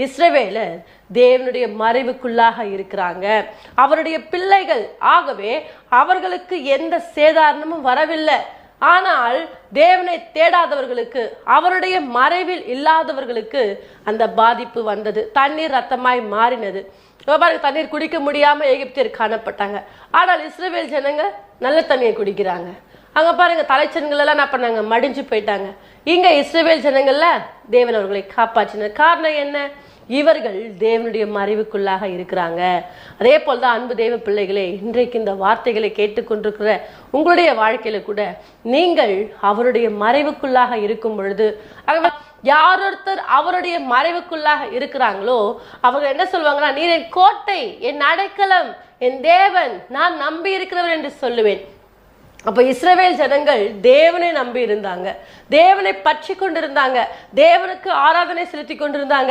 இஸ்ரவேலர் தேவனுடைய மறைவுக்குள்ளாக இருக்கிறாங்க, அவருடைய பிள்ளைகள். ஆகவே அவர்களுக்கு எந்த சேதாரணமும் வரவில்லை. ஆனால் தேவனை தேடாதவர்களுக்கு, அவருடைய மறைவில் இல்லாதவர்களுக்கு அந்த பாதிப்பு வந்தது. தண்ணீர் ரத்தமாய் மாறினது. தண்ணீர் குடிக்க முடியாம எகிப்தியர் காணப்பட்டாங்க. ஆனால் இஸ்ரவேல் ஜனங்க நல்ல தண்ணியை குடிக்கிறாங்க. அங்க பாருங்க, தலைச்சன்கள் எல்லாம் என்ன பண்ணாங்க, மடிஞ்சு போயிட்டாங்க. இங்க இஸ்ரவேல் ஜனங்கள்ல தேவன் அவர்களை காப்பாற்றினார். காரணம் என்ன? இவர்கள் தேவனுடைய மறைவுக்குள்ளாக இருக்கிறாங்க. அதே போல்தான் அன்பு தேவ பிள்ளைகளே, இன்றைக்கு இந்த வார்த்தைகளை கேட்டுக்கொண்டிருக்கிற உங்களுடைய வாழ்க்கையில கூட நீங்கள் அவருடைய மறைவுக்குள்ளாக இருக்கும் பொழுது, யார் ஒருத்தர் அவருடைய மறைவுக்குள்ளாக இருக்கிறாங்களோ அவங்க என்ன சொல்லுவாங்கன்னா, நீர் என் கோட்டை, என் அடைக்கலம், என் தேவன், நான் நம்பி இருக்கிறவர் என்று சொல்லுவேன். அப்ப இஸ்ரவேல் ஜனங்கள் தேவனை நம்பி இருந்தாங்க, தேவனை பற்றி கொண்டிருந்தாங்க, தேவனுக்கு ஆராதனை செலுத்தி கொண்டிருந்தாங்க.